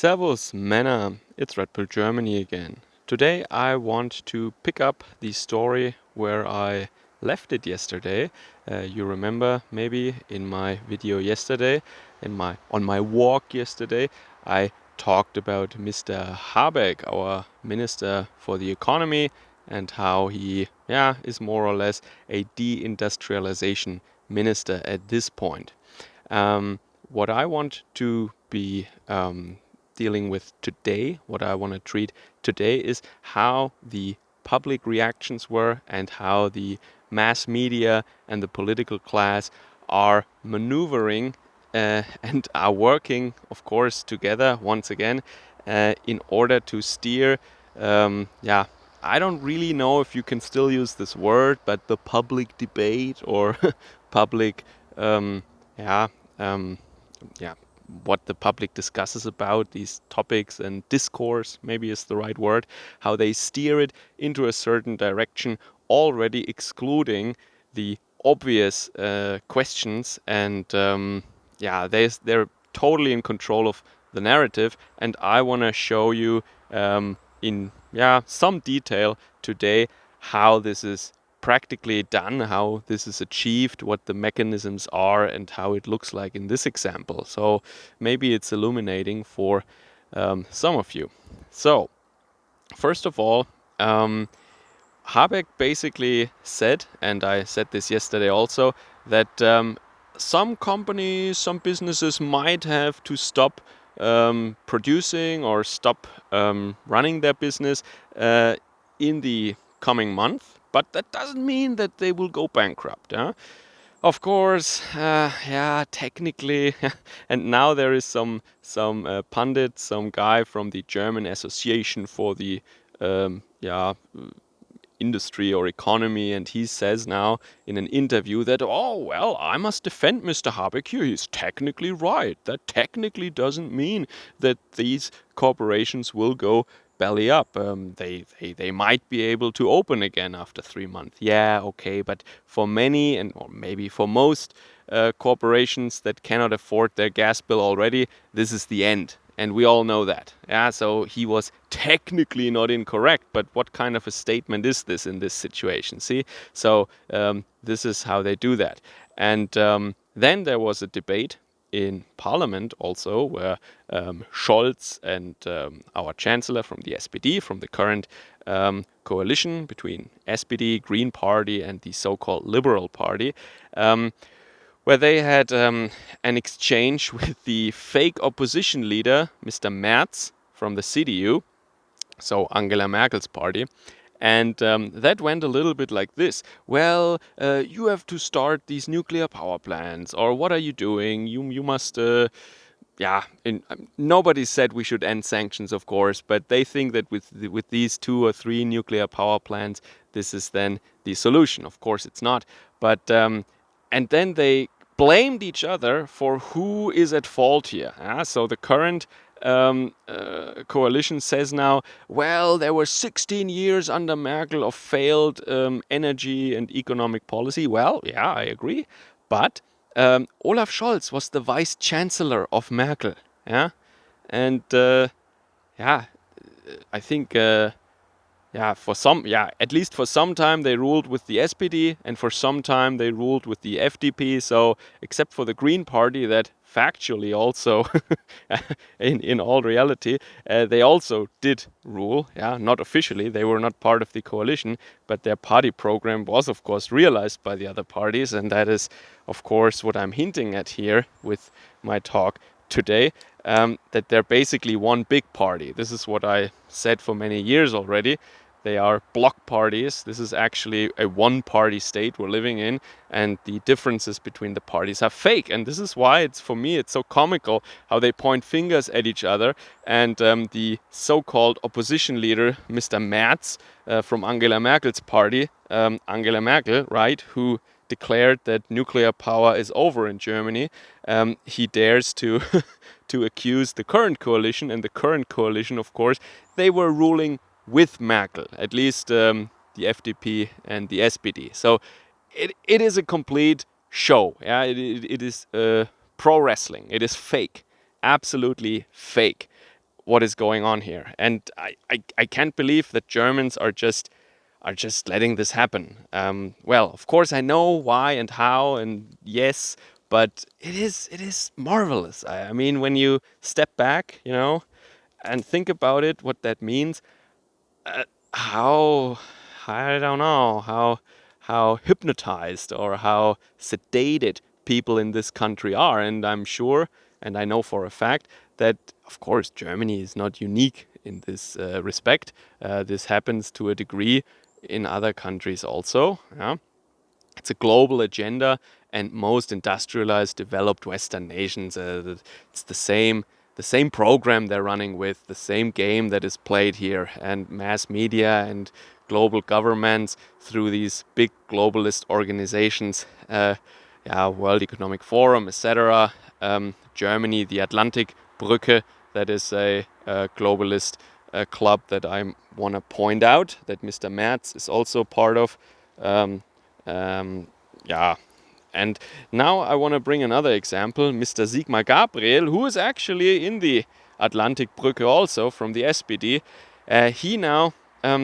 Servus, Männer. It's Red Bull Germany again. Today I want to pick up the story where I left it yesterday. You remember maybe in my video yesterday, on my walk yesterday, I talked about Mr. Habeck, our Minister for the Economy, and how he is more or less a deindustrialization minister at this point. What I want to be dealing with today, what I want to treat today is how the public reactions were and how the mass media and the political class are maneuvering and are working, of course, together once again in order to steer, I don't really know if you can still use this word, but the public debate or public, um, yeah, um, yeah, what the public discusses about these topics, and discourse maybe is the right word, how they steer it into a certain direction, already excluding the obvious questions, and they're totally in control of the narrative, and I want to show you in some detail today how this is practically done, how this is achieved, what the mechanisms are, and how it looks like in this example. So maybe it's illuminating for some of you. So first of all, Habeck basically said, and I said this yesterday also, that some companies, some businesses might have to stop producing or stop running their business in the coming month, but that doesn't mean that they will go bankrupt. Of course, technically, and now there is some pundit, some guy from the German Association for the industry or economy, and he says now in an interview that, oh, well, I must defend Mr. Habeck here. He's technically right. That technically doesn't mean that these corporations will go belly up. They might be able to open again after 3 months. Yeah, okay, but for many, or maybe for most corporations that cannot afford their gas bill already, this is the end. And we all know that. Yeah, so he was technically not incorrect, but what kind of a statement is this in this situation? See? So this is how they do that. And then there was a debate in Parliament also, where Scholz and our Chancellor from the SPD, from the current coalition between SPD, Green Party, and the so-called Liberal Party, where they had an exchange with the fake opposition leader, Mr. Merz, from the CDU, so Angela Merkel's party. And that went a little bit like this. Well, you have to start these nuclear power plants, or what are you doing? You must... nobody said we should end sanctions, of course, but they think that with these 2 or 3 nuclear power plants, this is then the solution. Of course, it's not. But and then they blamed each other for who is at fault here. So the current coalition says now, well, there were 16 years under Merkel of failed energy and economic policy. Well, yeah, I agree. But Olaf Scholz was the vice chancellor of Merkel. Yeah. And I think... at least for some time they ruled with the SPD, and for some time they ruled with the FDP. So, except for the Green Party, that factually also, in all reality, they also did rule. Yeah, not officially, they were not part of the coalition, but their party program was, of course, realized by the other parties, and that is, of course, what I'm hinting at here with my talk today. That they're basically one big party. This is what I said for many years already. They are bloc parties. This is actually a one-party state we're living in, and the differences between the parties are fake. And this is why for me it's so comical how they point fingers at each other. And the so-called opposition leader, Mr. Merz, from Angela Merkel's party, Angela Merkel, right, who declared that nuclear power is over in Germany, he dares to to accuse the current coalition, and the current coalition, of course, they were ruling with Merkel, at least the FDP and the SPD. So it is a complete show. Yeah, it is pro wrestling. It is fake, absolutely fake. what is going on here. And I can't believe that Germans are just letting this happen. Well, of course I know why and how, and yes, but it is marvelous. I mean, when you step back, and think about it, what that means, how I don't know how hypnotized or how sedated people in this country are, and I'm sure, and I know for a fact that of course Germany is not unique in this respect. This happens to a degree in other countries also. Yeah? It's a global agenda, and most industrialized, developed Western nations, it's the same program they're running with, the same game that is played here, and mass media and global governments through these big globalist organizations, World Economic Forum, etc. Germany, the Atlantic Brücke, that is a globalist club that I want to point out that Mr. Merz is also part of. Um, yeah, and now I want to bring another example, Mr. Sigmar Gabriel, who is actually in the Atlantic Brücke also from the SPD. He now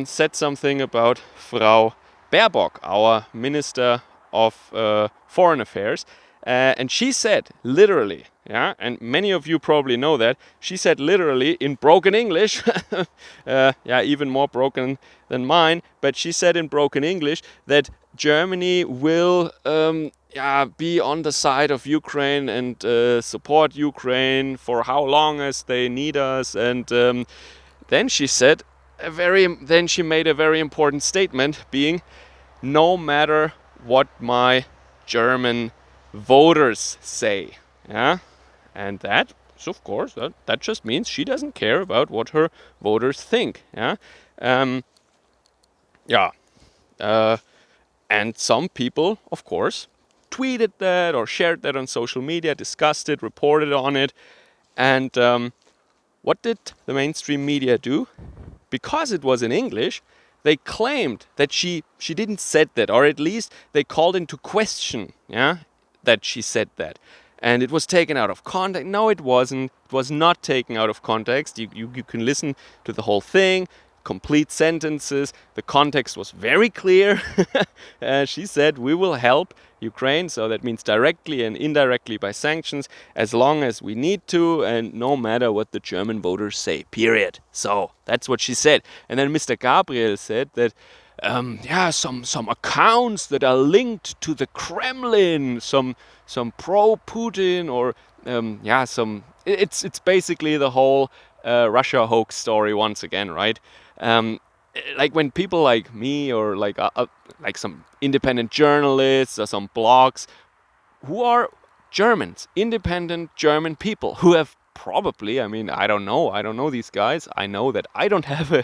said something about Frau Baerbock, our Minister of Foreign Affairs. And she said literally, yeah, and many of you probably know that, she said literally in broken English, even more broken than mine, but she said in broken English that Germany will be on the side of Ukraine and support Ukraine for how long as they need us. And then she said then she made a very important statement, being, no matter what my German voters say. Yeah, and that, so of course, that just means she doesn't care about what her voters think. Yeah, um, yeah. And some people, of course, tweeted that or shared that on social media, discussed it, reported on it. And what did the mainstream media do? Because it was in English, they claimed that she didn't said that, or at least they called into question, that she said that. And it was taken out of context. No, it wasn't. It was not taken out of context. You can listen to the whole thing, complete sentences. The context was very clear. She said, we will help Ukraine, so that means directly and indirectly by sanctions, as long as we need to, and no matter what the German voters say, period. So that's what she said. And then Mr. Gabriel said that some accounts that are linked to the Kremlin, some pro-Putin, or it's basically the whole Russia hoax story once again, right? Like when people like me, or like some independent journalists or some blogs who are Germans, independent German people who have probably, I mean, I don't know these guys. I know that I don't have a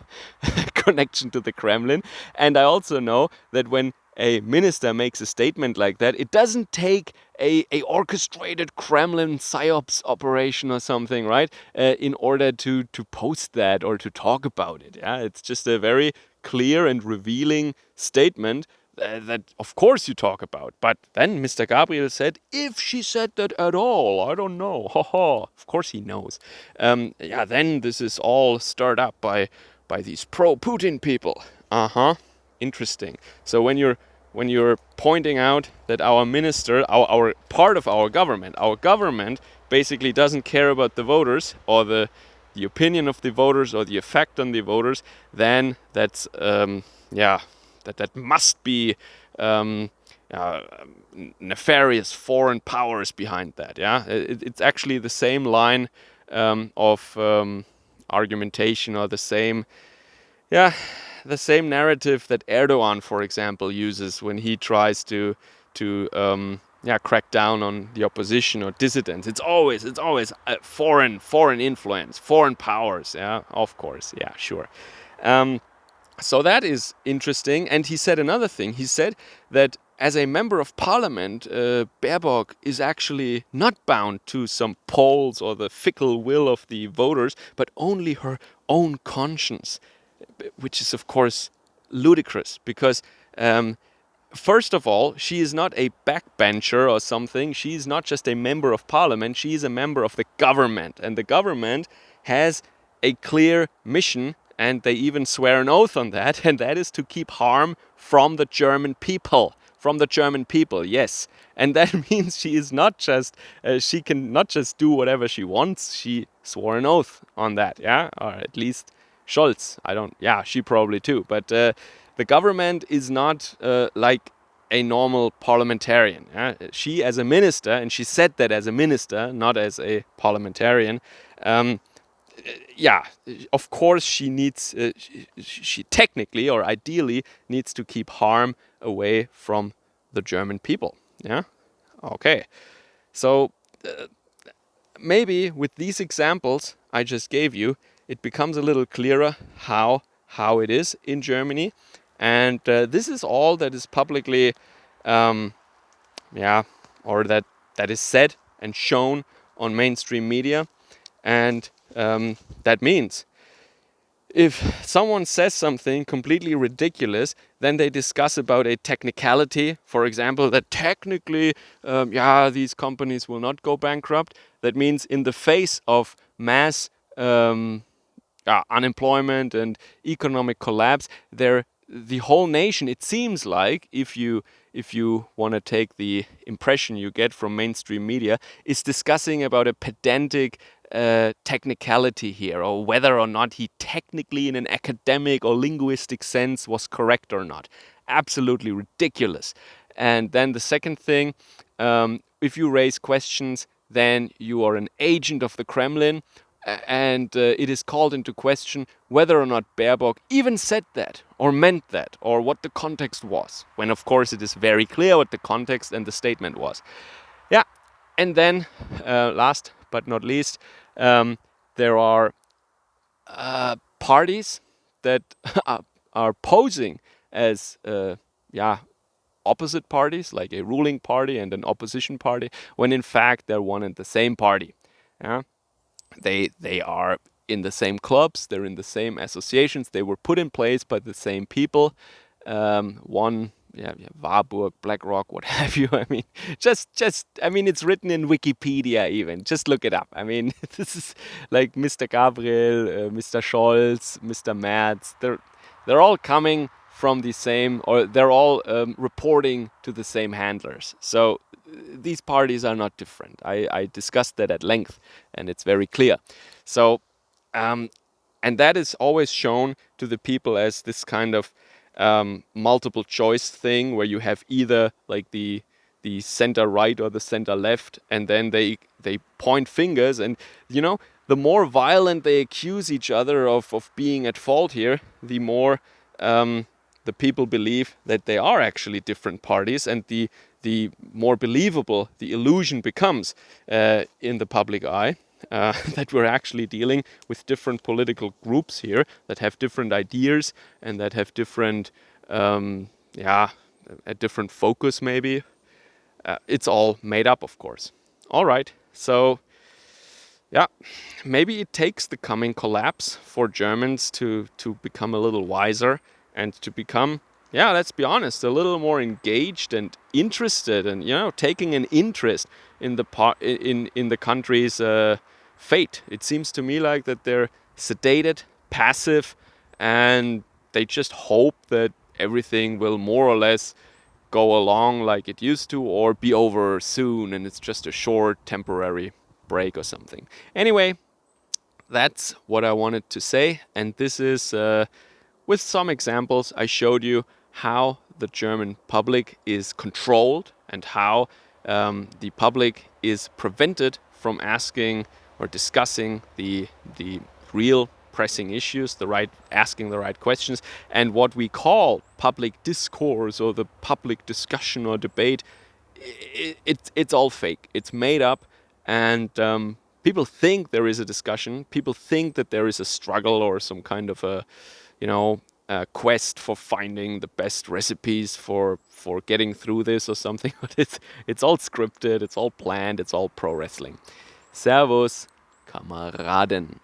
connection to the Kremlin. And I also know that when a minister makes a statement like that, it doesn't take a orchestrated Kremlin psyops operation or something, right? In order to post that or to talk about it. Yeah, it's just a very clear and revealing statement that of course you talk about. But then Mr. Gabriel said, if she said that at all, I don't know. Of course he knows. Then this is all stirred up by these pro-Putin people. Interesting. So when you're pointing out that our minister, our part of our government basically doesn't care about the voters, or the opinion of the voters, or the effect on the voters, then that's that must be nefarious foreign powers behind that. Yeah, it's actually the same line of argumentation, or the same narrative that Erdogan, for example, uses when he tries to crack down on the opposition or dissidents. It's always foreign influence, foreign powers. Yeah, of course. Yeah, sure. So that is interesting. And he said another thing. He said that as a member of parliament, Baerbock is actually not bound to some polls or the fickle will of the voters, but only her own conscience, which is, of course, ludicrous because, first of all, she is not a backbencher or something. She is not just a member of parliament. She is a member of the government. And the government has a clear mission, and they even swear an oath on that, and that is to keep harm from the German people. From the German people, yes. And that means she is not just, she can not just do whatever she wants, she swore an oath on that, yeah? Or at least Scholz, she probably too. But the government is not like a normal parliamentarian. Yeah? She as a minister, and she said that as a minister, not as a parliamentarian, of course she needs, she technically or ideally needs to keep harm away from the German people. Yeah? Okay. So maybe with these examples I just gave you, it becomes a little clearer how it is in Germany. And this is all that is publicly, or that is said and shown on mainstream media. And that means if someone says something completely ridiculous, then they discuss about a technicality. For example, that technically, these companies will not go bankrupt. That means in the face of mass unemployment and economic collapse, the whole nation, it seems like, if you want to take the impression you get from mainstream media, is discussing about a pedantic technicality here, or whether or not he technically, in an academic or linguistic sense, was correct or not. Absolutely ridiculous. And then the second thing, if you raise questions, then you are an agent of the Kremlin, and it is called into question whether or not Baerbock even said that, or meant that, or what the context was, when of course it is very clear what the context and the statement was. Yeah, and then last but not least, there are parties that are posing as opposite parties, like a ruling party and an opposition party, when in fact they're one and the same party. Yeah? They are in the same clubs, they're in the same associations, they were put in place by the same people. Warburg, BlackRock, what have you. I mean, it's written in Wikipedia even. Just look it up. I mean, this is like Mr. Gabriel, Mr. Scholz, Mr. Merz. They're all coming from the same, or they're all reporting to the same handlers. So these parties are not different. I discussed that at length, and it's very clear. So, and that is always shown to the people as this kind of multiple choice thing, where you have either like the center right or the center left, and then they point fingers, and the more violent they accuse each other of being at fault here, the more the people believe that they are actually different parties, and the more believable the illusion becomes in the public eye. That we're actually dealing with different political groups here that have different ideas and that have different, a different focus maybe. It's all made up, of course. All right, so maybe it takes the coming collapse for Germans to become a little wiser and to become, let's be honest, a little more engaged and interested, and taking an interest in the country's fate. It seems to me like that they're sedated, passive, and they just hope that everything will more or less go along like it used to, or be over soon, and it's just a short temporary break or something. Anyway, that's what I wanted to say, and this is with some examples I showed you how the German public is controlled and how the public is prevented from asking or discussing the real pressing issues, asking the right questions, and what we call public discourse or the public discussion or debate. It's all fake. It's made up, and people think there is a discussion. People think that there is a struggle or some kind of a quest for finding the best recipes for getting through this or something. But it's all scripted. It's all planned. It's all pro wrestling. Servus, Kameraden.